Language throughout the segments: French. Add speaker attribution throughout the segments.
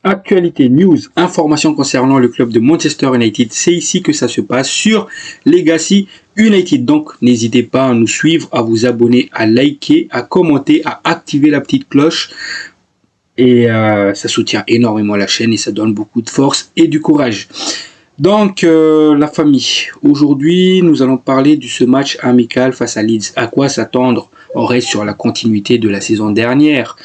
Speaker 1: Actualité, news, informations concernant le club de Manchester United. C'est ici que ça se passe sur Legacy United. Donc, n'hésitez pas à nous suivre, à vous abonner, à liker, à commenter, à activer la petite cloche. Et ça soutient énormément la chaîne et ça donne beaucoup de force et du courage. Donc, la famille. Aujourd'hui, nous allons parler de ce match amical face à Leeds. À quoi s'attendre? On reste sur la continuité de la saison dernière.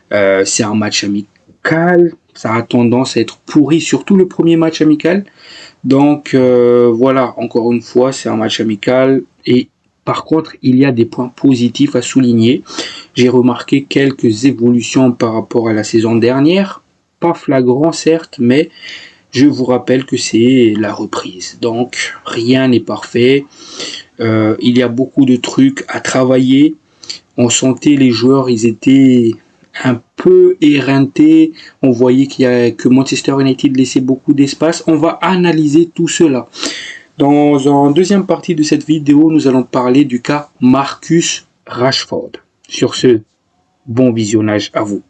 Speaker 1: C'est un match amical. Ça a tendance à être pourri, surtout le premier match amical. Donc, voilà, encore une fois, c'est un match amical. Et par contre, il y a des points positifs à souligner. J'ai remarqué quelques évolutions par rapport à la saison dernière. Pas flagrant, certes, mais je vous rappelle que c'est la reprise. Donc, rien n'est parfait. Il y a beaucoup de trucs à travailler. On sentait les joueurs, ils étaient un peu éreintés. On voyait que Manchester United laissait beaucoup d'espace. On va analyser tout cela. Dans une deuxième partie de cette vidéo, nous allons parler du cas Marcus Rashford. Sur ce, bon visionnage à vous.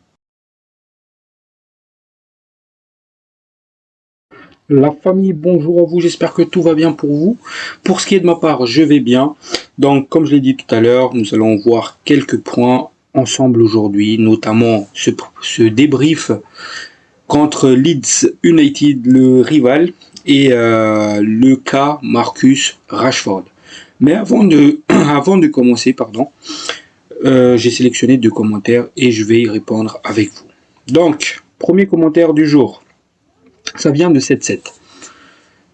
Speaker 1: La famille, bonjour à vous, j'espère que tout va bien pour vous. Pour ce qui est de ma part, je vais bien. Donc, comme je l'ai dit tout à l'heure, nous allons voir quelques points ensemble aujourd'hui, notamment ce débrief contre Leeds United, le rival, et le cas Marcus Rashford. Mais avant de commencer, j'ai sélectionné 2 commentaires et je vais y répondre avec vous. Donc, premier commentaire du jour. Ça vient de 7-7.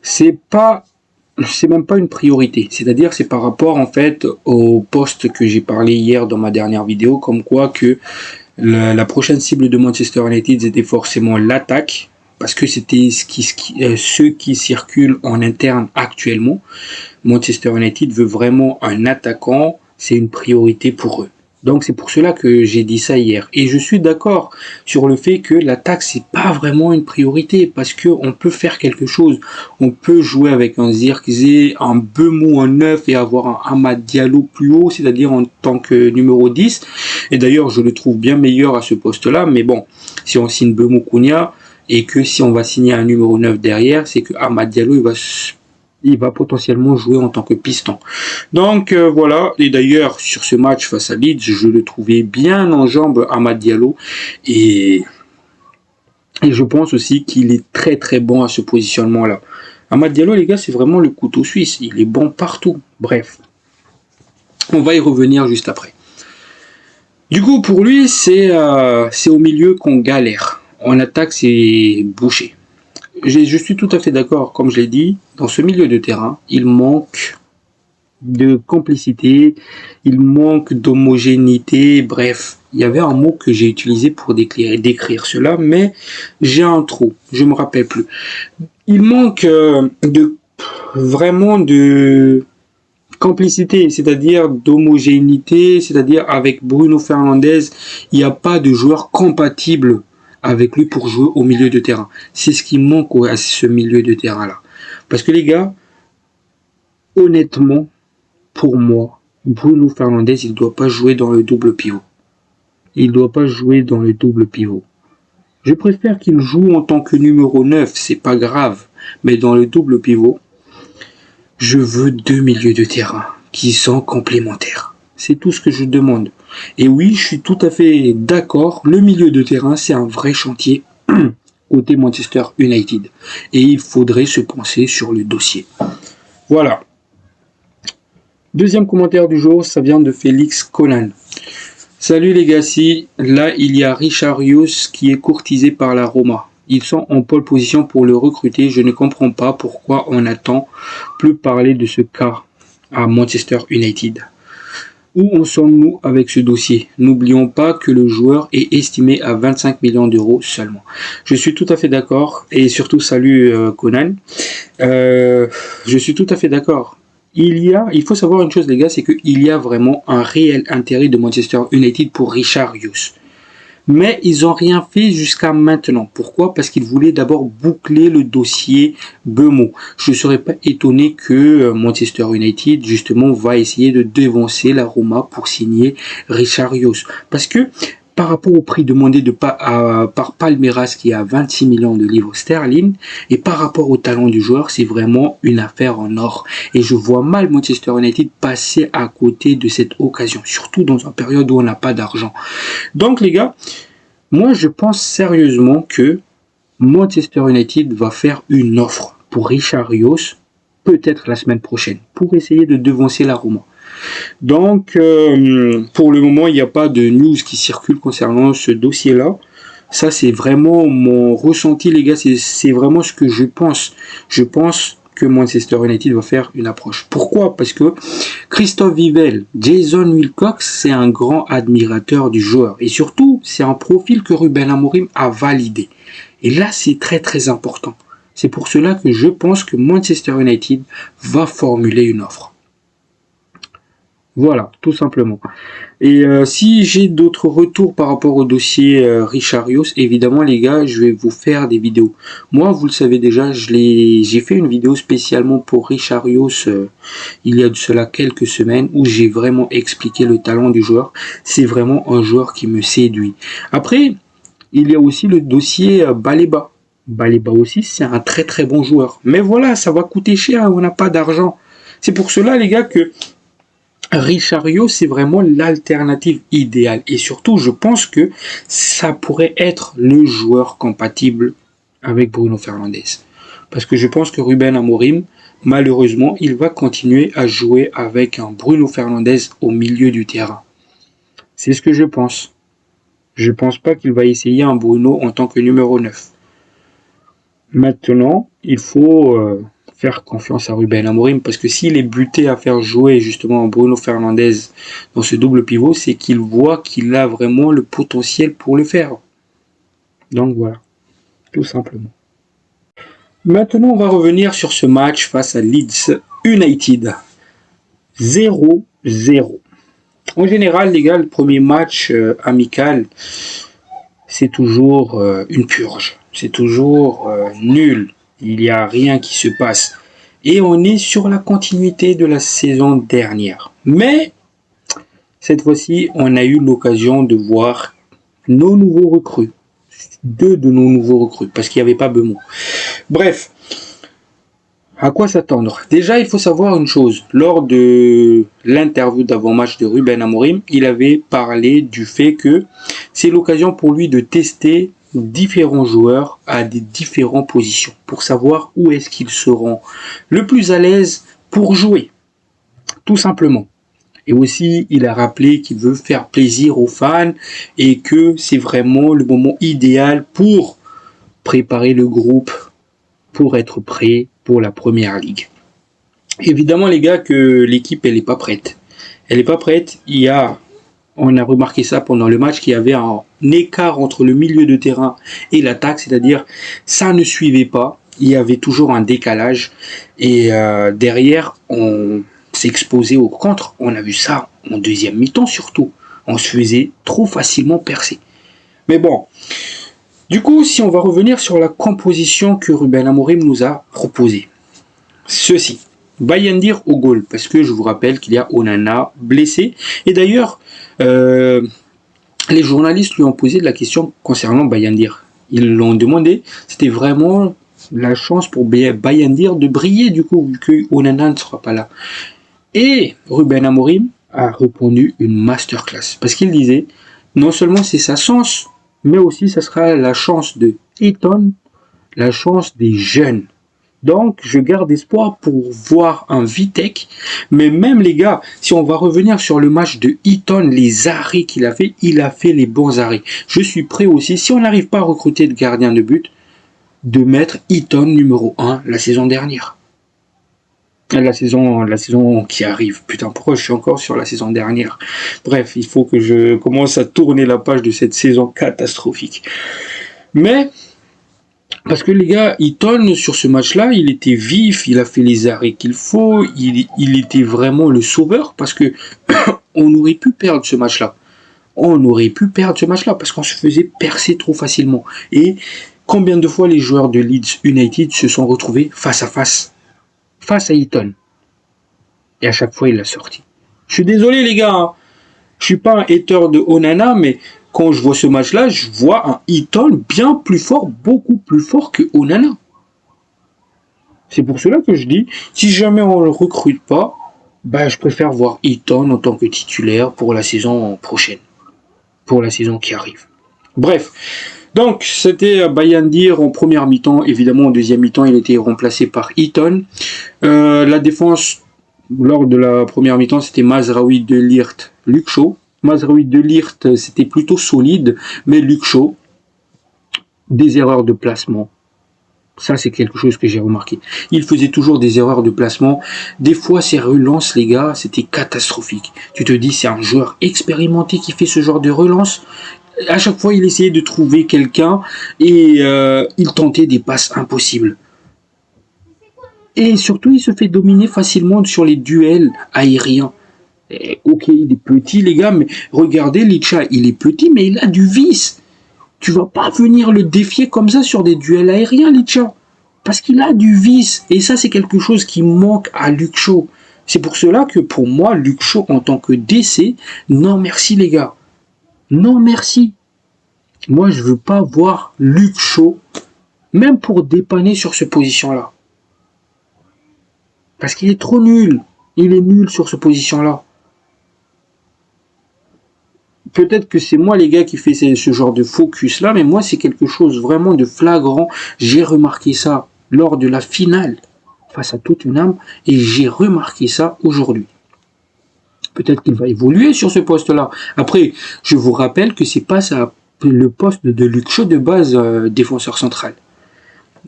Speaker 1: C'est même pas une priorité. C'est-à-dire, c'est par rapport, en fait, au post que j'ai parlé hier dans ma dernière vidéo, comme quoi que la prochaine cible de Manchester United, c'était forcément l'attaque, parce que c'était ce qui circule en interne actuellement. Manchester United veut vraiment un attaquant, c'est une priorité pour eux. Donc c'est pour cela que j'ai dit ça hier. Et je suis d'accord sur le fait que l'attaque, c'est pas vraiment une priorité, parce que on peut faire quelque chose. On peut jouer avec un Zirkzee, un Mbeumo en 9 et avoir un Amad Diallo plus haut, c'est-à-dire en tant que numéro 10. Et d'ailleurs, je le trouve bien meilleur à ce poste-là. Mais bon, si on signe Mbeumo Kounha, et que si on va signer un numéro 9 derrière, c'est que Amad Diallo, il va potentiellement jouer en tant que piston. Donc voilà, et d'ailleurs sur ce match face à Leeds, je le trouvais bien en jambes Amad Diallo, et je pense aussi qu'il est très très bon à ce positionnement là. Amad Diallo, les gars, c'est vraiment le couteau suisse, il est bon partout. Bref, on va y revenir juste après. Du coup, pour lui, c'est au milieu qu'on galère. En attaque, c'est bouché. Je suis tout à fait d'accord, comme je l'ai dit, dans ce milieu de terrain, il manque de complicité, il manque d'homogénéité, bref. Il y avait un mot que j'ai utilisé pour décrire cela, mais j'ai un trou, je me rappelle plus. Il manque vraiment de complicité, c'est-à-dire d'homogénéité, c'est-à-dire avec Bruno Fernandes, il n'y a pas de joueur compatible avec lui pour jouer au milieu de terrain. C'est ce qui manque à ce milieu de terrain-là. Parce que les gars, honnêtement, pour moi, Bruno Fernandes, il ne doit pas jouer dans le double pivot. Il ne doit pas jouer dans le double pivot. Je préfère qu'il joue en tant que numéro 9, c'est pas grave. Mais dans le double pivot, je veux 2 milieux de terrain qui sont complémentaires. C'est tout ce que je demande. Et oui, je suis tout à fait d'accord, le milieu de terrain, c'est un vrai chantier côté Manchester United. Et il faudrait se pencher sur le dossier. Voilà. Deuxième commentaire du jour, ça vient de Félix Conan. Salut les gars, là il y a Richarlison qui est courtisé par la Roma. Ils sont en pole position pour le recruter. Je ne comprends pas pourquoi on n'entend plus parler de ce cas à Manchester United. Où en sommes-nous avec ce dossier? N'oublions pas que le joueur est estimé à 25 millions d'euros seulement. Je suis tout à fait d'accord, et surtout salut Conan. Je suis tout à fait d'accord. Il faut savoir une chose les gars, c'est qu'il y a vraiment un réel intérêt de Manchester United pour Richarlison. Mais ils n'ont rien fait jusqu'à maintenant. Pourquoi? Parce qu'ils voulaient d'abord boucler le dossier Mbeumo. Je ne serais pas étonné que Manchester United, justement, va essayer de devancer la Roma pour signer Richarlison. Parce que par rapport au prix demandé par Palmeiras qui est à 26 millions de livres sterling et par rapport au talent du joueur, c'est vraiment une affaire en or. Et je vois mal Manchester United passer à côté de cette occasion, surtout dans une période où on n'a pas d'argent. Donc les gars, moi je pense sérieusement que Manchester United va faire une offre pour Richard Rios, peut-être la semaine prochaine, pour essayer de devancer la Roma. Donc, pour le moment, il n'y a pas de news qui circule concernant ce dossier-là. Ça, c'est vraiment mon ressenti, les gars. C'est vraiment ce que je pense. Je pense que Manchester United va faire une approche. Pourquoi? Parce que Christophe Vivell, Jason Wilcox, c'est un grand admirateur du joueur. Et surtout, c'est un profil que Ruben Amorim a validé. Et là, c'est très, très important. C'est pour cela que je pense que Manchester United va formuler une offre. Voilà, tout simplement. Et si j'ai d'autres retours par rapport au dossier Richard Rios, évidemment les gars, je vais vous faire des vidéos. Moi, vous le savez déjà, j'ai fait une vidéo spécialement pour Richard Rios il y a de cela quelques semaines où j'ai vraiment expliqué le talent du joueur. C'est vraiment un joueur qui me séduit. Après, il y a aussi le dossier Baleba. Baleba aussi, c'est un très très bon joueur. Mais voilà, ça va coûter cher, on n'a pas d'argent. C'est pour cela les gars que Richard Rios, c'est vraiment l'alternative idéale. Et surtout, je pense que ça pourrait être le joueur compatible avec Bruno Fernandes. Parce que je pense que Ruben Amorim, malheureusement, il va continuer à jouer avec un Bruno Fernandes au milieu du terrain. C'est ce que je pense. Je pense pas qu'il va essayer un Bruno en tant que numéro 9. Maintenant, il faut faire confiance à Ruben Amorim parce que s'il est buté à faire jouer justement Bruno Fernandes dans ce double pivot, c'est qu'il voit qu'il a vraiment le potentiel pour le faire. Donc voilà, tout simplement. Maintenant, on va revenir sur ce match face à Leeds United. 0-0. En général, les gars, le premier match amical, c'est toujours une purge. C'est toujours nul. Il n'y a rien qui se passe. Et on est sur la continuité de la saison dernière. Mais, cette fois-ci, on a eu l'occasion de voir nos nouveaux recrues. 2 de nos nouveaux recrues, parce qu'il n'y avait pas Bemont. Bref, à quoi s'attendre? Déjà, il faut savoir une chose. Lors de l'interview d'avant-match de Ruben Amorim, il avait parlé du fait que c'est l'occasion pour lui de tester différents joueurs à des différentes positions pour savoir où est-ce qu'ils seront le plus à l'aise pour jouer, tout simplement. Et aussi, il a rappelé qu'il veut faire plaisir aux fans et que c'est vraiment le moment idéal pour préparer le groupe pour être prêt pour la première ligue. Évidemment, les gars, que l'équipe, elle n'est pas prête. Elle n'est pas prête. On a remarqué ça pendant le match, qu'il y avait un écart entre le milieu de terrain et l'attaque, c'est-à-dire ça ne suivait pas. Il y avait toujours un décalage. Et derrière, on s'exposait au contre. On a vu ça en deuxième mi-temps surtout. On se faisait trop facilement percer. Mais bon, du coup, si on va revenir sur la composition que Ruben Amorim nous a proposée. Ceci. Bayendir au goal, parce que je vous rappelle qu'il y a Onana blessé. Et d'ailleurs, les journalistes lui ont posé de la question concernant Bayendir. Ils l'ont demandé, c'était vraiment la chance pour Bayendir de briller du coup, vu que Onana ne sera pas là. Et Ruben Amorim a répondu une masterclass, parce qu'il disait, non seulement c'est sa chance, mais aussi ça sera la chance de Eton, la chance des jeunes. Donc, je garde espoir pour voir un Vitek. Mais même les gars, si on va revenir sur le match de Eton, les arrêts qu'il a fait, il a fait les bons arrêts. Je suis prêt aussi, si on n'arrive pas à recruter de gardien de but, de mettre Eton numéro 1 la saison dernière. La saison qui arrive. Putain, pourquoi je suis encore sur la saison dernière? Bref, il faut que je commence à tourner la page de cette saison catastrophique. Mais... parce que les gars, Eton, sur ce match-là, il était vif, il a fait les arrêts qu'il faut, il était vraiment le sauveur, parce que on aurait pu perdre ce match-là. On aurait pu perdre ce match-là, parce qu'on se faisait percer trop facilement. Et combien de fois les joueurs de Leeds United se sont retrouvés face à Eton. Et à chaque fois, il l'a sorti. Je suis désolé les gars, je suis pas un hater de Onana, mais quand je vois ce match-là, je vois un Eton bien plus fort, beaucoup plus fort que Onana. C'est pour cela que je dis, si jamais on ne le recrute pas, bah, je préfère voir Eton en tant que titulaire pour la saison prochaine, pour la saison qui arrive. Bref, donc c'était Bayandir en première mi-temps. Évidemment, en deuxième mi-temps, il était remplacé par Eton. La défense, lors de la première mi-temps, c'était Mazraoui, De Ligt, Luc Shaw. Mazraoui, De Ligt, c'était plutôt solide, mais Luc Shaw, des erreurs de placement. Ça, c'est quelque chose que j'ai remarqué. Il faisait toujours des erreurs de placement. Des fois, ses relances, les gars, c'était catastrophique. Tu te dis, c'est un joueur expérimenté qui fait ce genre de relance. À chaque fois, il essayait de trouver quelqu'un et il tentait des passes impossibles. Et surtout, il se fait dominer facilement sur les duels aériens. Et, ok, il est petit, les gars, mais regardez, Licha, il est petit, mais il a du vice. Tu vas pas venir le défier comme ça sur des duels aériens, Licha. Parce qu'il a du vice. Et ça, c'est quelque chose qui manque à Luc Shaw. C'est pour cela que pour moi, Luc Shaw, en tant que DC, non merci, les gars. Non merci. Moi, je veux pas voir Luc Shaw, même pour dépanner sur cette position-là. Parce qu'il est trop nul. Il est nul sur cette position-là. Peut-être que c'est moi, les gars, qui fait ce genre de focus-là, mais moi, c'est quelque chose vraiment de flagrant. J'ai remarqué ça lors de la finale face à Tottenham, et j'ai remarqué ça aujourd'hui. Peut-être qu'il va évoluer sur ce poste-là. Après, je vous rappelle que c'est pas ça, le poste de Luc Shaw de base, défenseur central.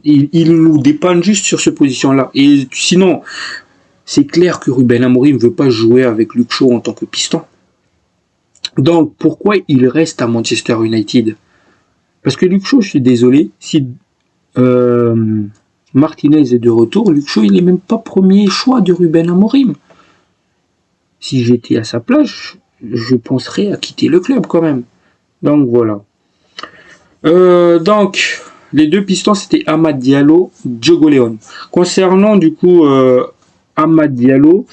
Speaker 1: Il nous dépanne juste sur cette position-là. Et sinon, c'est clair que Ruben Amorim ne veut pas jouer avec Luc Shaw en tant que piston. Donc, pourquoi il reste à Manchester United? Parce que Luc Shaw, je suis désolé, si Martinez est de retour, Luc Shaw, il n'est même pas premier choix de Ruben Amorim. Si j'étais à sa place, je penserais à quitter le club quand même. Donc, voilà. Donc, les deux pistons, c'était Amad Diallo, Diogo León. Concernant, du coup, Amad Diallo,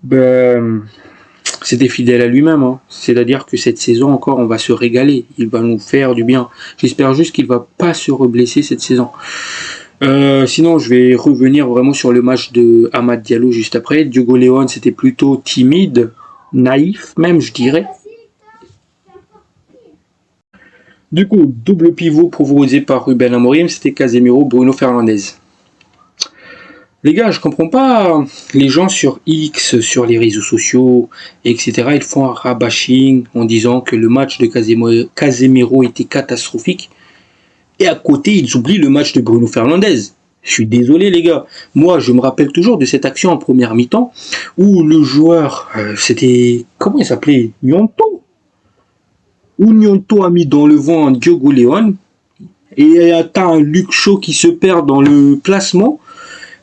Speaker 1: ben... c'était fidèle à lui-même, hein. C'est-à-dire que cette saison encore, on va se régaler. Il va nous faire du bien. J'espère juste qu'il va pas se reblesser cette saison. Sinon, je vais revenir vraiment sur le match de Amad Diallo juste après. Diogo León, c'était plutôt timide, naïf même, je dirais. Du coup, double pivot proposé par Ruben Amorim, c'était Casemiro, Bruno Fernandes. Les gars, je comprends pas les gens sur X, sur les réseaux sociaux, etc. Ils font un rabashing en disant que le match de Casemiro était catastrophique. Et à côté, ils oublient le match de Bruno Fernandes. Je suis désolé, les gars. Moi, je me rappelle toujours de cette action en première mi-temps où le joueur, c'était... Comment il s'appelait? Gnonto. Où Gnonto a mis dans le vent un Diogo León. Et t'as un Luc Shaw qui se perd dans le placement.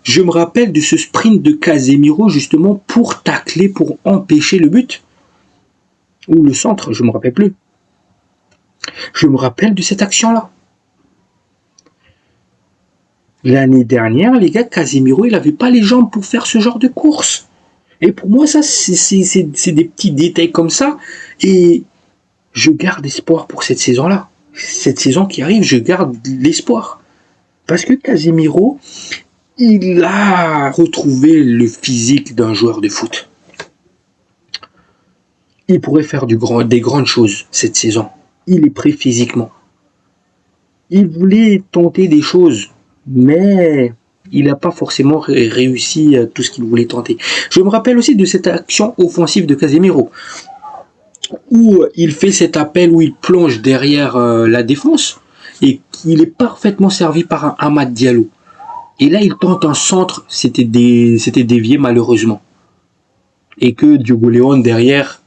Speaker 1: Je me rappelle de ce sprint de Casemiro justement pour tacler, pour empêcher le but. Ou le centre, je ne me rappelle plus. Je me rappelle de cette action-là. L'année dernière, les gars, Casemiro, il n'avait pas les jambes pour faire ce genre de course. Et pour moi, ça, c'est des petits détails comme ça. Et je garde espoir pour cette saison-là. Cette saison qui arrive, je garde l'espoir. Parce que Casemiro, il a retrouvé le physique d'un joueur de foot. Il pourrait faire des grandes choses cette saison. Il est prêt physiquement. Il voulait tenter des choses, mais il n'a pas forcément réussi à tout ce qu'il voulait tenter. Je me rappelle aussi de cette action offensive de Casemiro, où il fait cet appel où il plonge derrière la défense, et il est parfaitement servi par un Amad Diallo. Et là, il tente un centre, c'était dévié malheureusement. Et que Diogo León derrière,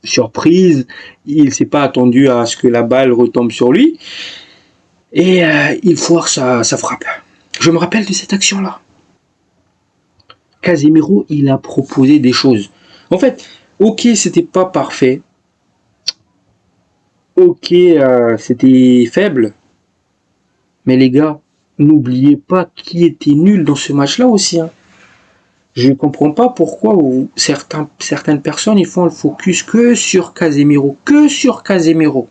Speaker 1: surprise, il ne s'est pas attendu à ce que la balle retombe sur lui. Et il foire sa frappe. Je me rappelle de cette action-là. Casemiro, il a proposé des choses. En fait, ok, c'était pas parfait. Ok, c'était faible. Mais les gars, n'oubliez pas qui était nul dans ce match-là aussi. Hein. Je ne comprends pas pourquoi certaines personnes ils font le focus que sur Casemiro. Que sur Casemiro.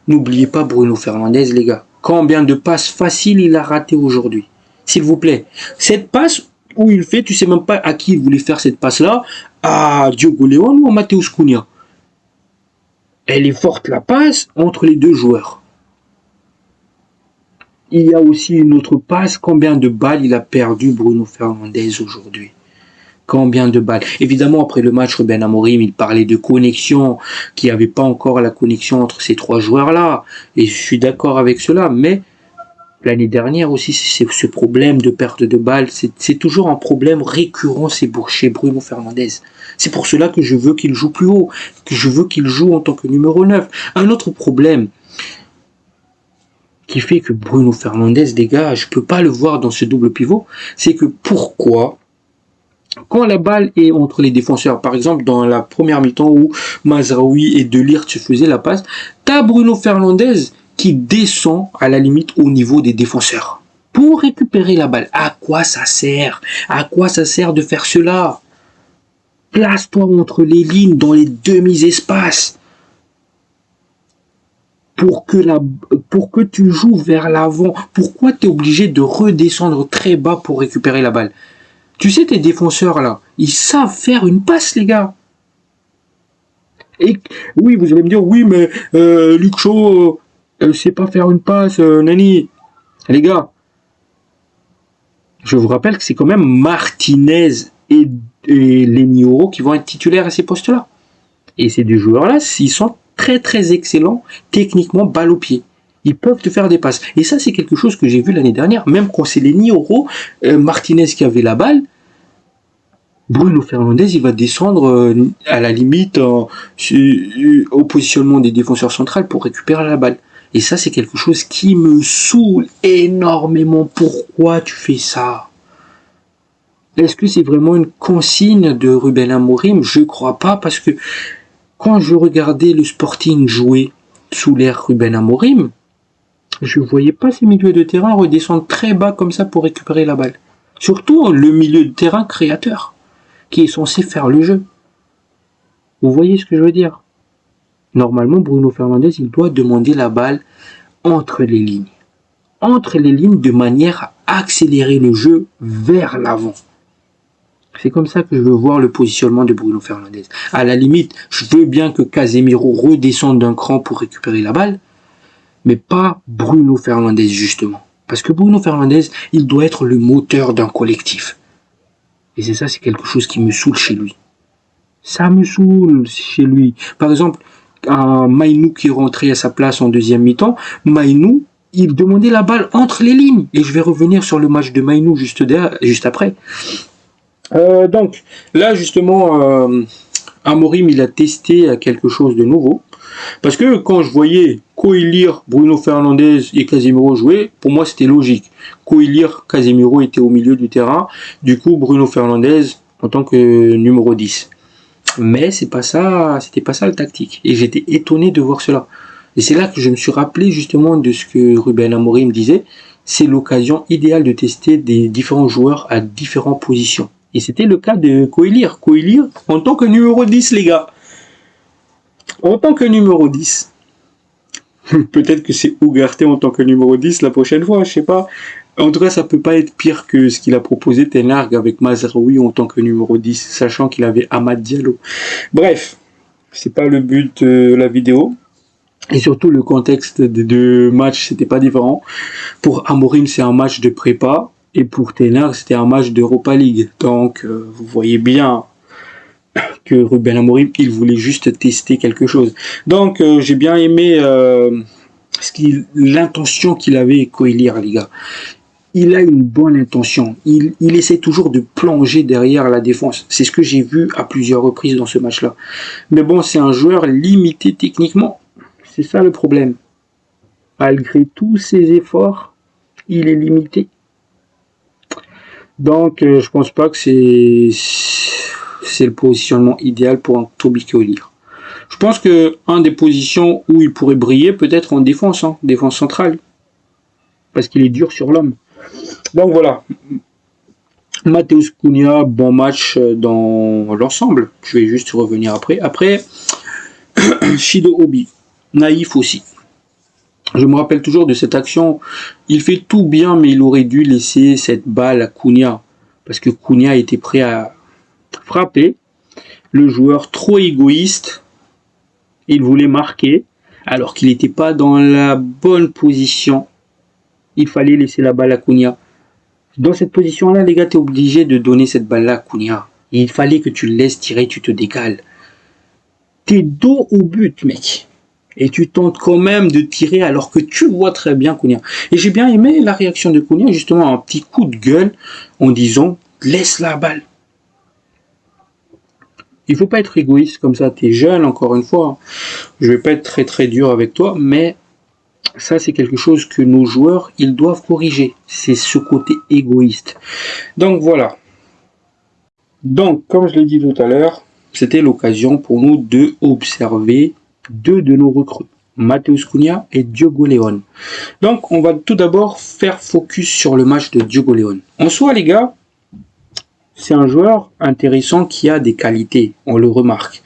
Speaker 1: N'oubliez pas Bruno Fernandes, les gars. Combien de passes faciles il a raté aujourd'hui? S'il vous plaît. Cette passe où il fait, tu sais même pas à qui il voulait faire cette passe-là, à Diogo León ou à Matheus Cunha. Elle est forte la passe entre les deux joueurs. Il y a aussi une autre passe. Combien de balles il a perdu Bruno Fernandes aujourd'hui? Combien de balles? Évidemment, après le match, Ruben Amorim, il parlait de connexion, qu'il n'y avait pas encore la connexion entre ces trois joueurs-là. Et je suis d'accord avec cela, mais l'année dernière aussi, ce problème de perte de balles, c'est toujours un problème récurrent chez Bruno Fernandes. C'est pour cela que je veux qu'il joue plus haut, que je veux qu'il joue en tant que numéro 9. Un autre problème qui fait que Bruno Fernandes, les gars, je ne peux pas le voir dans ce double pivot, c'est que pourquoi, quand la balle est entre les défenseurs, par exemple dans la première mi-temps où Mazraoui et De Ligt se faisaient la passe, t'as Bruno Fernandes qui descend à la limite au niveau des défenseurs pour récupérer la balle. À quoi ça sert? À quoi ça sert de faire cela? Place-toi entre les lignes, dans les demi-espaces, pour que tu joues vers l'avant. Pourquoi tu es obligé de redescendre très bas pour récupérer la balle? Tu sais, tes défenseurs là, ils savent faire une passe, les gars. Et oui, vous allez me dire, oui, mais Luke Shaw, sait pas faire une passe, Nani. Les gars, je vous rappelle que c'est quand même Martinez et Leny Yoro qui vont être titulaires à ces postes-là. Et ces deux joueurs-là, s'ils sont très très excellents techniquement, balle au pied. Ils peuvent te faire des passes. Et ça, c'est quelque chose que j'ai vu l'année dernière, même quand c'est Leny Yoro, Martinez qui avait la balle, Bruno Fernandes, il va descendre à la limite au positionnement des défenseurs centrales pour récupérer la balle. Et ça, c'est quelque chose qui me saoule énormément. Pourquoi tu fais ça? Est-ce que c'est vraiment une consigne de Ruben Amorim? Je crois pas, parce que quand je regardais le Sporting jouer sous l'ère Ruben Amorim, je voyais pas ces milieux de terrain redescendre très bas comme ça pour récupérer la balle. Surtout le milieu de terrain créateur, qui est censé faire le jeu. Vous voyez ce que je veux dire? Normalement, Bruno Fernandes, il doit demander la balle entre les lignes. Entre les lignes de manière à accélérer le jeu vers l'avant. C'est comme ça que je veux voir le positionnement de Bruno Fernandes. À la limite, je veux bien que Casemiro redescende d'un cran pour récupérer la balle, mais pas Bruno Fernandes justement. Parce que Bruno Fernandes, il doit être le moteur d'un collectif. Et c'est ça, c'est quelque chose qui me saoule chez lui. Ça me saoule chez lui. Par exemple, un Mainou qui rentrait à sa place en deuxième mi-temps, Mainou, il demandait la balle entre les lignes. Et je vais revenir sur le match de Mainou juste après. Donc, là, justement, Amorim, il a testé quelque chose de nouveau. Parce que quand je voyais Coelir, Bruno Fernandes et Casemiro jouer, pour moi, c'était logique. Coelir, Casemiro était au milieu du terrain. Du coup, Bruno Fernandes en tant que numéro 10. Mais c'était pas ça la tactique. Et j'étais étonné de voir cela. Et c'est là que je me suis rappelé justement de ce que Ruben Amorim disait. C'est l'occasion idéale de tester des différents joueurs à différentes positions. Et c'était le cas de Coelir. Coelir en tant que numéro 10, les gars. En tant que numéro 10. Peut-être que c'est Ugarte en tant que numéro 10 la prochaine fois, je sais pas. En tout cas, ça peut pas être pire que ce qu'il a proposé Ten Hag avec Mazraoui en tant que numéro 10, sachant qu'il avait Amad Diallo. Bref, c'est pas le but de la vidéo. Et surtout, le contexte des deux matchs, c'était pas différent. Pour Amorim, c'est un match de prépa. Et pour Ten Hag, c'était un match d'Europa League. Donc, vous voyez bien que Ruben Amorim, il voulait juste tester quelque chose. Donc, j'ai bien aimé l'intention qu'il avait avec Coelir, les gars. Il a une bonne intention. Il essaie toujours de plonger derrière la défense. C'est ce que j'ai vu à plusieurs reprises dans ce match-là. Mais bon, c'est un joueur limité techniquement. C'est ça le problème. Malgré tous ses efforts, il est limité. Donc, je pense pas que c'est le positionnement idéal pour un Toby Coelir. Je pense que un des positions où il pourrait briller, peut-être en défense, défense centrale. Parce qu'il est dur sur l'homme. Donc voilà. Matheus Cunha, bon match dans l'ensemble. Je vais juste revenir après. Après, Shido Obi, naïf aussi. Je me rappelle toujours de cette action. Il fait tout bien, mais il aurait dû laisser cette balle à Cunha. Parce que Cunha était prêt à frapper. Le joueur trop égoïste, il voulait marquer, alors qu'il n'était pas dans la bonne position. Il fallait laisser la balle à Cunha. Dans cette position-là, les gars, tu es obligé de donner cette balle-là à Cunha. Il fallait que tu le laisses tirer, tu te décales. T'es dos au but, mec. Et tu tentes quand même de tirer alors que tu vois très bien Cunha. Et j'ai bien aimé la réaction de Cunha, justement, un petit coup de gueule en disant « laisse la balle ». Il faut pas être égoïste comme ça, t'es jeune, encore une fois. Je vais pas être très très dur avec toi, mais ça c'est quelque chose que nos joueurs, ils doivent corriger. C'est ce côté égoïste. Donc voilà. Donc, comme je l'ai dit tout à l'heure, c'était l'occasion pour nous de observer deux de nos recrues, Matheus Cunha et Diogo León. Donc, on va tout d'abord faire focus sur le match de Diogo León. En soi, les gars, c'est un joueur intéressant qui a des qualités, on le remarque.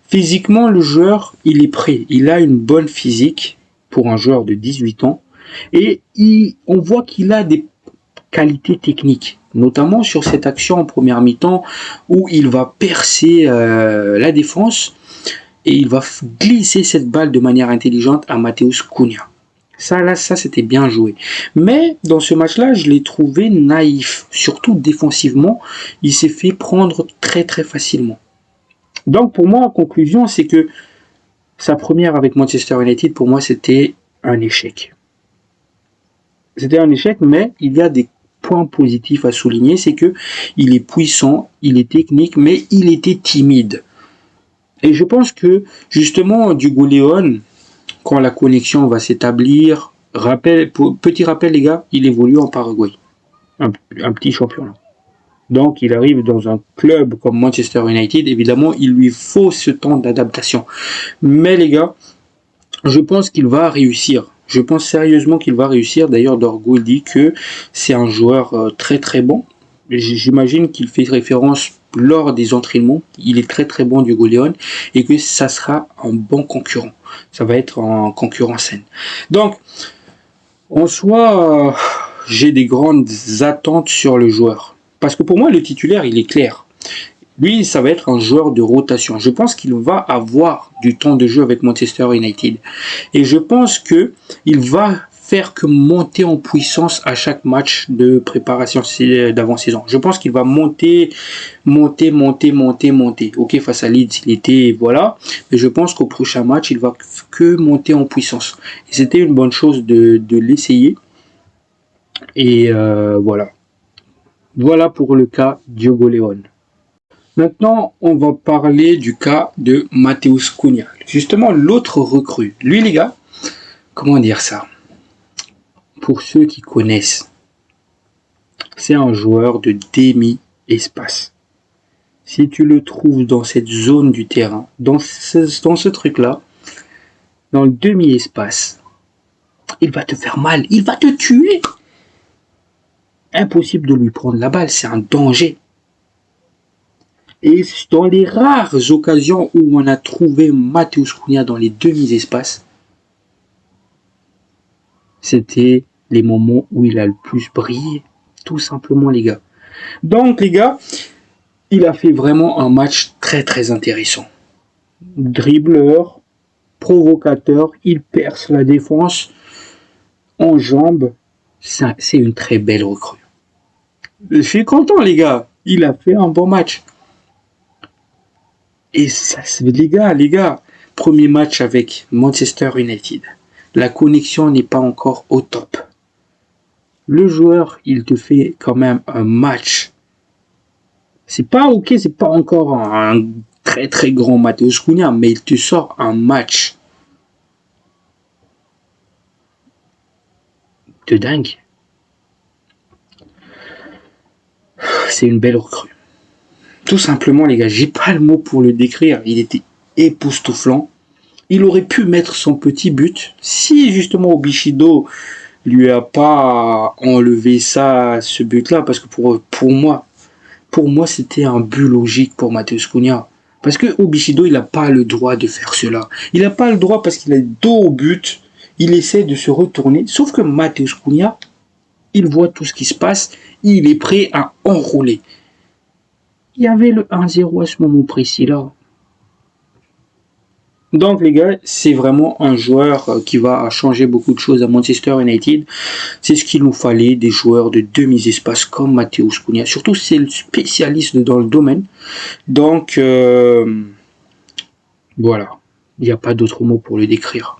Speaker 1: Physiquement, le joueur, il est prêt. Il a une bonne physique pour un joueur de 18 ans et on voit qu'il a des qualités techniques, notamment sur cette action en première mi-temps où il va percer la défense et il va glisser cette balle de manière intelligente à Matheus Cunha. Ça c'était bien joué. Mais dans ce match-là, je l'ai trouvé naïf, surtout défensivement. Il s'est fait prendre très très facilement. Donc pour moi, en conclusion, c'est que sa première avec Manchester United, pour moi, c'était un échec. C'était un échec, mais il y a des points positifs à souligner, c'est que il est puissant, il est technique, mais il était timide. Et je pense que justement, Diogo León, quand la connexion va s'établir, petit rappel les gars, il évolue en Paraguay, un petit championnat. Donc il arrive dans un club comme Manchester United, évidemment il lui faut ce temps d'adaptation. Mais les gars, je pense qu'il va réussir. Je pense sérieusement qu'il va réussir. D'ailleurs, Dorgo dit que c'est un joueur très très bon. J'imagine qu'il fait référence lors des entraînements. Il est très très bon, Diogo León, et que ça sera un bon concurrent. Ça va être un concurrent sain. Donc, en soi, j'ai des grandes attentes sur le joueur. Parce que pour moi, le titulaire, il est clair. Lui, ça va être un joueur de rotation. Je pense qu'il va avoir du temps de jeu avec Manchester United. Et je pense que il va faire que monter en puissance à chaque match de préparation d'avant-saison. Je pense qu'il va monter. Ok, face à Leeds, il était, voilà. Mais je pense qu'au prochain match, il va que monter en puissance. Et c'était une bonne chose de l'essayer. Et voilà. Voilà pour le cas Diogo León. Maintenant, on va parler du cas de Matheus Cunha. Justement, l'autre recrue. Lui, les gars, comment dire ça? Pour ceux qui connaissent, c'est un joueur de demi-espace. Si tu le trouves dans cette zone du terrain, dans ce truc-là, dans le demi-espace, il va te faire mal, il va te tuer. Impossible de lui prendre la balle, c'est un danger. Et dans les rares occasions où on a trouvé Matheus Cunha dans les demi-espaces, c'était les moments où il a le plus brillé, tout simplement les gars. Donc les gars, il a fait vraiment un match très très intéressant. Dribbleur, provocateur, il perce la défense en jambes. C'est une très belle recrue. Je suis content les gars, il a fait un bon match. Et ça, les gars, premier match avec Manchester United. La connexion n'est pas encore au top. Le joueur, il te fait quand même un match. C'est pas ok, c'est pas encore un très très grand Matheus Cunha, mais il te sort un match de dingue. C'est une belle recrue. Tout simplement, les gars, j'ai pas le mot pour le décrire. Il était époustouflant. Il aurait pu mettre son petit but si justement Obishido lui a pas enlevé ce but-là, parce que pour moi, c'était un but logique pour Matheus Cunha. Parce que Obishido, il n'a pas le droit de faire cela. Il n'a pas le droit parce qu'il est dos au but. il essaie de se retourner, sauf que Matheus Cunha, il voit tout ce qui se passe, il est prêt à enrouler. Il y avait le 1-0 à ce moment précis-là. Donc les gars, c'est vraiment un joueur qui va changer beaucoup de choses à Manchester United. C'est ce qu'il nous fallait, des joueurs de demi-espace comme Matheus Cunha. Surtout, c'est le spécialiste dans le domaine. Donc, voilà. Il n'y a pas d'autre mot pour le décrire.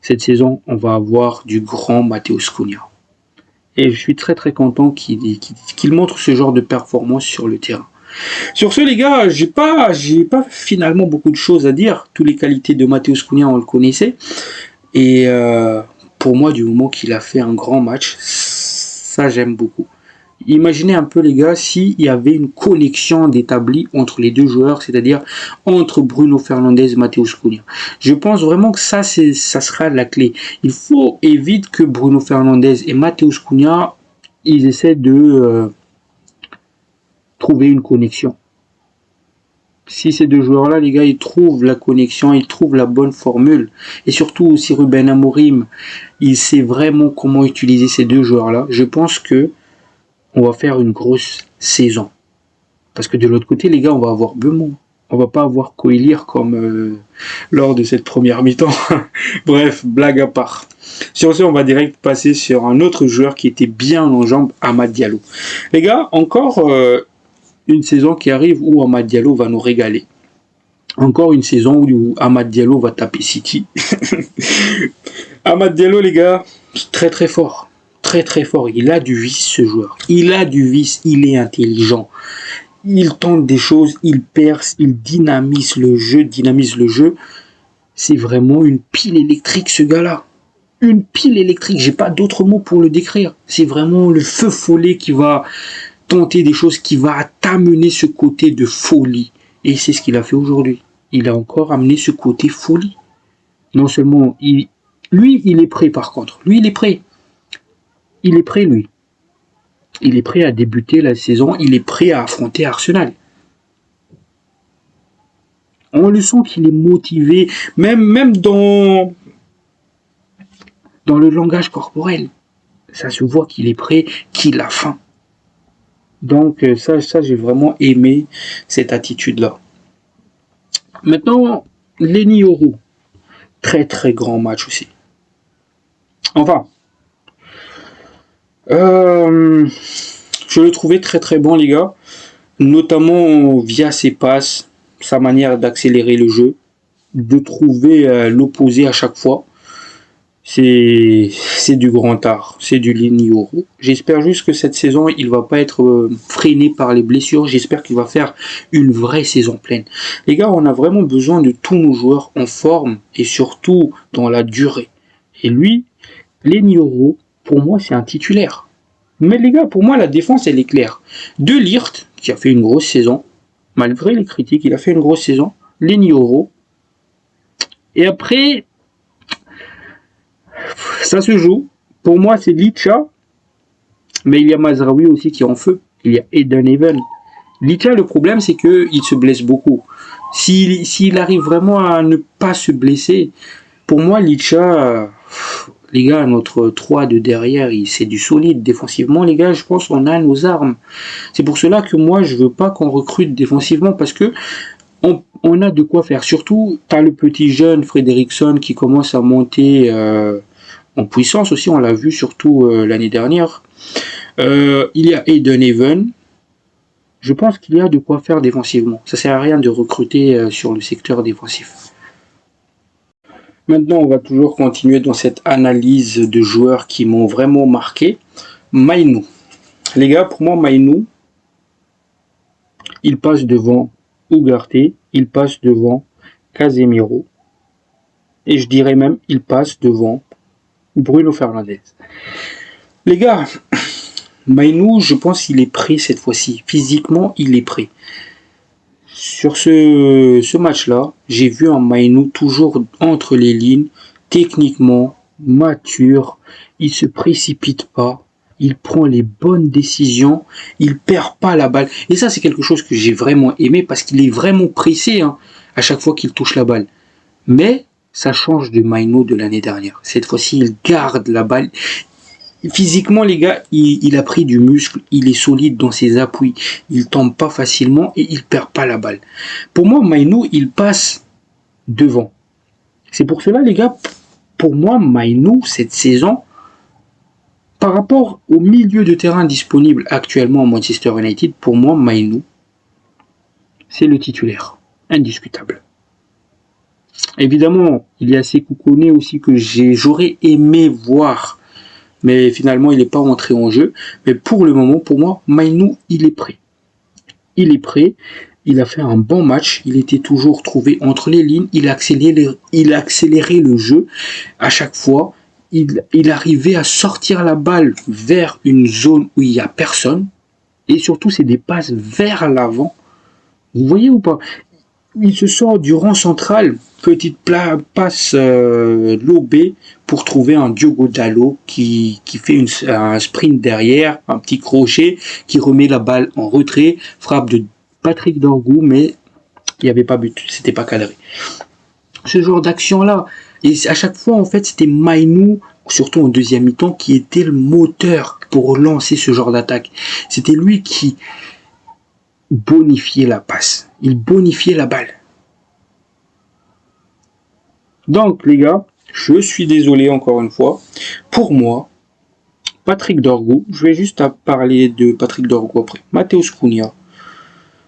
Speaker 1: Cette saison, on va avoir du grand Matheus Cunha. Et je suis très très content qu'il montre ce genre de performance sur le terrain. Sur ce les gars, j'ai pas finalement beaucoup de choses à dire. Toutes les qualités de Matheus Cunha, on le connaissait. Et pour moi, du moment qu'il a fait un grand match, ça j'aime beaucoup. Imaginez un peu les gars s'il y avait une connexion d'établie entre les deux joueurs, c'est-à-dire entre Bruno Fernandes et Matheus Cunha. Je pense vraiment que ça sera la clé. Il faut éviter que Bruno Fernandes et Matheus Cunha ils essaient de trouver une connexion. Si ces deux joueurs-là, les gars, ils trouvent la connexion, ils trouvent la bonne formule, et surtout si Ruben Amorim, il sait vraiment comment utiliser ces deux joueurs-là, je pense que on va faire une grosse saison. Parce que de l'autre côté, les gars, on va avoir Bemont. On va pas avoir Coelir comme lors de cette première mi-temps. Bref, blague à part. Sur ce, on va direct passer sur un autre joueur qui était bien en jambes, Amad Diallo. Les gars, encore une saison qui arrive où Amad Diallo va nous régaler. Encore une saison où Amad Diallo va taper City. Amad Diallo, les gars, très très fort. Très très fort. Il a du vice, ce joueur. Il a du vice, il est intelligent. Il tente des choses, il perce, il dynamise le jeu. C'est vraiment une pile électrique, ce gars-là. Une pile électrique. J'ai pas d'autres mots pour le décrire. C'est vraiment le feu follet qui va tenter des choses, qui va t'amener ce côté de folie. Et c'est ce qu'il a fait aujourd'hui. Il a encore amené ce côté folie. Non seulement, lui, il est prêt par contre. Lui, il est prêt. Il est prêt, lui. Il est prêt à débuter la saison. Il est prêt à affronter Arsenal. On le sent qu'il est motivé, même dans le langage corporel. Ça se voit qu'il est prêt, qu'il a faim. Donc ça j'ai vraiment aimé cette attitude-là. Maintenant, Leny Yoro. Très très grand match aussi. Enfin, je le trouvais très très bon les gars. Notamment via ses passes, sa manière d'accélérer le jeu, de trouver l'opposé à chaque fois. C'est du grand art, c'est du Leny Yoro. J'espère juste que cette saison, il va pas être freiné par les blessures. J'espère qu'il va faire une vraie saison pleine. Les gars, on a vraiment besoin de tous nos joueurs en forme et surtout dans la durée. Et lui, Leny Yoro, pour moi, c'est un titulaire. Mais les gars, pour moi, la défense, elle est claire. De Ligt, qui a fait une grosse saison, malgré les critiques, il a fait une grosse saison. Leny Yoro. Et après, ça se joue. Pour moi, c'est Licha. Mais il y a Mazraoui aussi qui est en feu. Il y a Eden Even. Licha, le problème, c'est qu'il se blesse beaucoup. S'il arrive vraiment à ne pas se blesser, pour moi, Licha, les gars, notre 3 de derrière, c'est du solide. Défensivement, les gars, je pense qu'on a nos armes. C'est pour cela que moi, je veux pas qu'on recrute défensivement parce que on a de quoi faire. Surtout, tu as le petit jeune Frederickson qui commence à monter en puissance aussi. On l'a vu surtout l'année dernière. Il y a Eden Even. Je pense qu'il y a de quoi faire défensivement. Ça sert à rien de recruter sur le secteur défensif. Maintenant, on va toujours continuer dans cette analyse de joueurs qui m'ont vraiment marqué. Mainoo. Les gars, pour moi, Mainoo, il passe devant Ugarte, il passe devant Casemiro, et je dirais même, il passe devant Bruno Fernandes. Les gars, Mainoo, je pense qu'il est prêt cette fois-ci. Physiquement, il est prêt. Sur ce match-là, j'ai vu un Mainoo toujours entre les lignes, techniquement, mature, il se précipite pas, il prend les bonnes décisions, il perd pas la balle. Et ça, c'est quelque chose que j'ai vraiment aimé parce qu'il est vraiment pressé à chaque fois qu'il touche la balle. Mais ça change de Maïno de l'année dernière. Cette fois-ci, il garde la balle. Physiquement, les gars, il a pris du muscle, il est solide dans ses appuis, il tombe pas facilement et il perd pas la balle. Pour moi, Maïno, il passe devant. C'est pour cela, les gars, pour moi, Maïno, cette saison, par rapport au milieu de terrain disponible actuellement à Manchester United, pour moi, Maïno, c'est le titulaire, indiscutable. Évidemment, il y a Sékou Koné aussi que j'aurais aimé voir, mais finalement, il n'est pas entré en jeu. Mais pour le moment, pour moi, Maïno, il est prêt. Il est prêt. Il a fait un bon match. Il était toujours trouvé entre les lignes. Il a accéléré le jeu à chaque fois. Il arrivait à sortir la balle vers une zone où il n'y a personne. Et surtout, c'est des passes vers l'avant. Vous voyez ou pas? Il se sort du rang central, petite passe lobée pour trouver un Diogo Dalot qui fait un sprint derrière, un petit crochet, qui remet la balle en retrait, frappe de Patrick Dorgu, mais il n'y avait pas but, c'était pas cadré. Ce genre d'action-là, et à chaque fois, en fait, c'était Maïno, surtout en deuxième mi-temps, qui était le moteur pour lancer ce genre d'attaque. C'était lui qui bonifiait la passe. Il bonifiait la balle. Donc, les gars, je suis désolé encore une fois. Pour moi, Patrick Dorgu, je vais juste parler de Patrick Dorgu après. Matheus Cunha,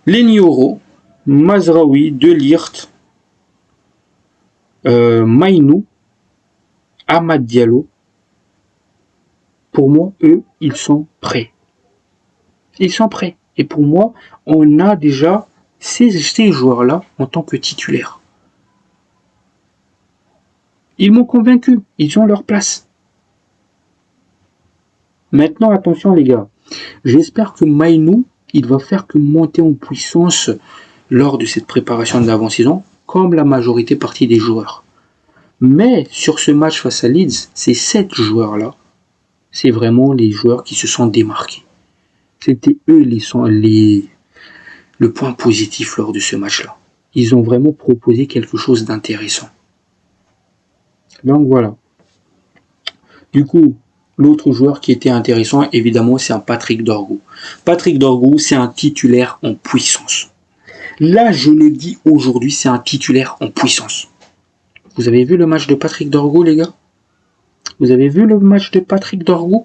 Speaker 1: Leny Yoro, Mazraoui, De Ligt, Maïno, Amad Diallo. Pour moi, eux, ils sont prêts. Ils sont prêts. Et pour moi, on a déjà ces joueurs-là en tant que titulaires. Ils m'ont convaincu, ils ont leur place. Maintenant, attention les gars, j'espère que Maïno, il va faire que monter en puissance lors de cette préparation de l'avant-saison, comme la majorité partie des joueurs. Mais sur ce match face à Leeds, ces 7 joueurs-là, c'est vraiment les joueurs qui se sont démarqués. C'était eux le point positif lors de ce match-là. Ils ont vraiment proposé quelque chose d'intéressant. Donc voilà. Du coup, l'autre joueur qui était intéressant, évidemment, c'est un Patrick Dorgu. Patrick Dorgu, c'est un titulaire en puissance. Là, je le dis aujourd'hui, c'est un titulaire en puissance. Vous avez vu le match de Patrick Dorgu, les gars? Vous avez vu le match de Patrick Dorgu?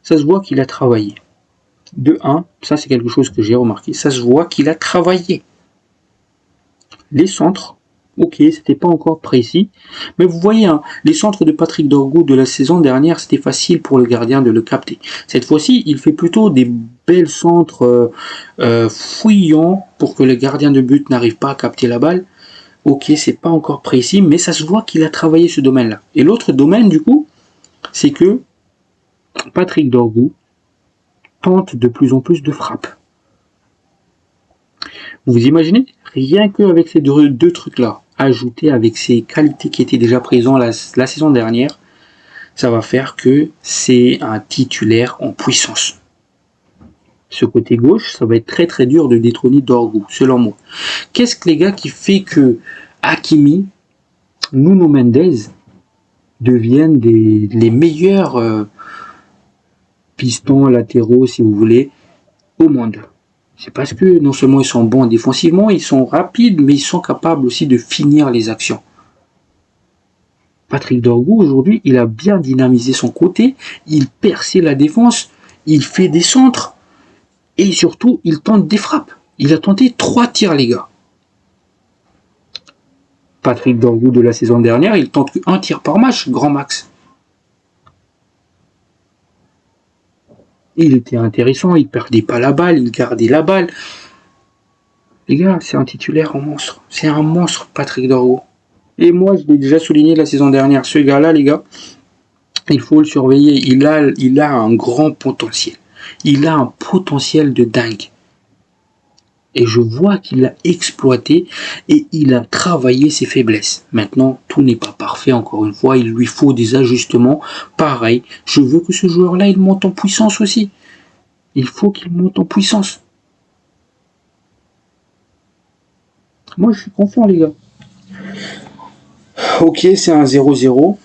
Speaker 1: Ça se voit qu'il a travaillé. De 1, ça c'est quelque chose que j'ai remarqué, ça se voit qu'il a travaillé. Les centres, ok, c'était pas encore précis, mais vous voyez, hein, les centres de Patrick Dorgu de la saison dernière, c'était facile pour le gardien de le capter. Cette fois-ci, il fait plutôt des belles centres fouillants pour que le gardien de but n'arrive pas à capter la balle. Ok, c'est pas encore précis, mais ça se voit qu'il a travaillé ce domaine-là. Et l'autre domaine, du coup, c'est que Patrick Dorgu tente de plus en plus de frappes. Vous imaginez? Rien qu'avec ces deux trucs-là, ajoutés avec ces qualités qui étaient déjà présentes la saison dernière, ça va faire que c'est un titulaire en puissance. Ce côté gauche, ça va être très très dur de détrôner Dorgu, selon moi. Qu'est-ce que les gars qui fait que Hakimi, Nuno Mendes deviennent les meilleurs pistons latéraux, si vous voulez, au monde? C'est parce que non seulement ils sont bons défensivement, ils sont rapides, mais ils sont capables aussi de finir les actions. Patrick Dorgu, aujourd'hui, il a bien dynamisé son côté, il perçait la défense, il fait des centres, et surtout, il tente des frappes. Il a tenté 3 tirs, les gars. Patrick Dorgu de la saison dernière, il tente qu'un tir par match, grand max. Il était intéressant, il perdait pas la balle, il gardait la balle. Les gars, c'est un titulaire en monstre. C'est un monstre, Patrick Dorgu. Et moi, je l'ai déjà souligné la saison dernière. Ce gars-là, les gars, il faut le surveiller. Il a un grand potentiel. Il a un potentiel de dingue. Et je vois qu'il l'a exploité et il a travaillé ses faiblesses. Maintenant, tout n'est pas parfait, encore une fois, il lui faut des ajustements. Pareil, je veux que ce joueur-là, il monte en puissance aussi. Il faut qu'il monte en puissance. Moi, je suis confiant, les gars. Ok, c'est un 0-0.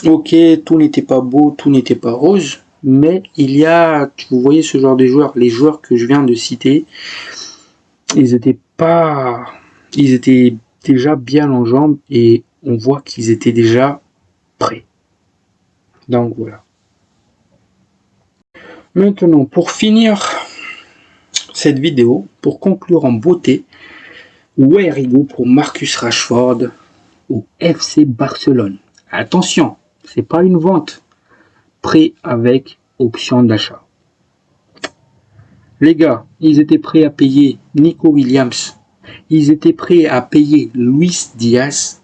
Speaker 1: Ok, tout n'était pas beau, tout n'était pas rose. Mais il y a, vous voyez ce genre de joueurs, les joueurs que je viens de citer, ils étaient déjà bien en jambes et on voit qu'ils étaient déjà prêts. Donc voilà. Maintenant, pour finir cette vidéo, pour conclure en beauté, where he go pour Marcus Rashford au FC Barcelone. Attention, c'est pas une vente. Prêt avec option d'achat. Les gars, ils étaient prêts à payer Nico Williams. Ils étaient prêts à payer Luis Diaz.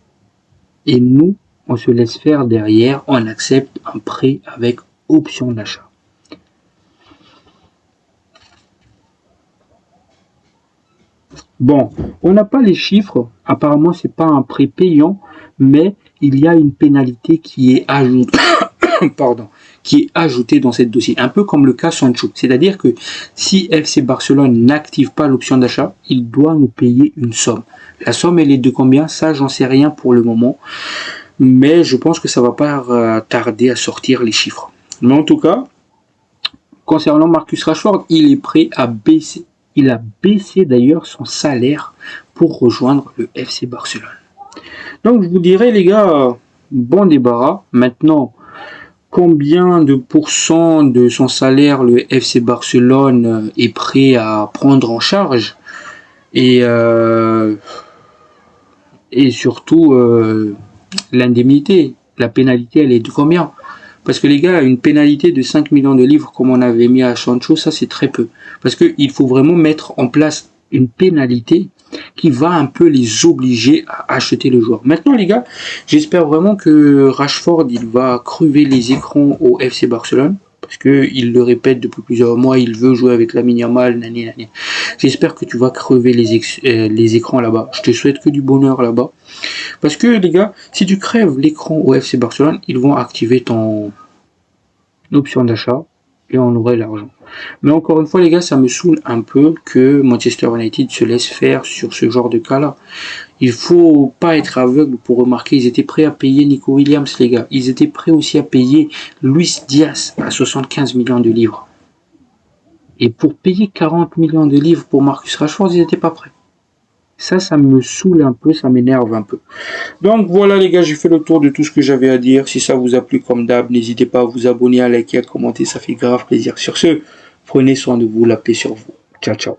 Speaker 1: Et nous, on se laisse faire derrière. On accepte un prêt avec option d'achat. Bon, on n'a pas les chiffres. Apparemment, c'est pas un prêt payant, mais il y a une pénalité qui est ajoutée. Pardon, qui est ajouté dans cette dossier, un peu comme le cas Sancho. C'est-à-dire que si FC Barcelone n'active pas l'option d'achat, il doit nous payer une somme. La somme, elle est de combien? Ça, j'en sais rien pour le moment, mais je pense que ça va pas tarder à sortir les chiffres. Mais en tout cas, concernant Marcus Rashford, il est prêt à baisser. Il a baissé d'ailleurs son salaire pour rejoindre le FC Barcelone. Donc je vous dirais les gars, bon débarras. Maintenant, combien de pourcents de son salaire le FC Barcelone est prêt à prendre en charge et surtout l'indemnité, la pénalité, elle est de combien? Parce que les gars, une pénalité de 5 millions de livres comme on avait mis à Sancho, ça c'est très peu. Parce qu'il faut vraiment mettre en place une pénalité qui va un peu les obliger à acheter le joueur. Maintenant les gars, j'espère vraiment que Rashford il va crever les écrans au FC Barcelone. Parce qu'il le répète depuis plusieurs mois, il veut jouer avec Lamine Yamal, nani. J'espère que tu vas crever les écrans là-bas. Je te souhaite que du bonheur là-bas. Parce que les gars, si tu crèves l'écran au FC Barcelone, ils vont activer ton option d'achat et on aurait l'argent. Mais encore une fois les gars, ça me saoule un peu que Manchester United se laisse faire sur ce genre de cas-là. Il faut pas être aveugle pour remarquer, ils étaient prêts à payer Nico Williams les gars. Ils étaient prêts aussi à payer Luis Diaz à 75 millions de livres. Et pour payer 40 millions de livres pour Marcus Rashford, ils n'étaient pas prêts. Ça me saoule un peu, ça m'énerve un peu. Donc voilà les gars, j'ai fait le tour de tout ce que j'avais à dire. Si ça vous a plu comme d'hab, n'hésitez pas à vous abonner, à liker, à commenter, ça fait grave plaisir. Sur ce, prenez soin de vous, la paix sur vous. Ciao ciao.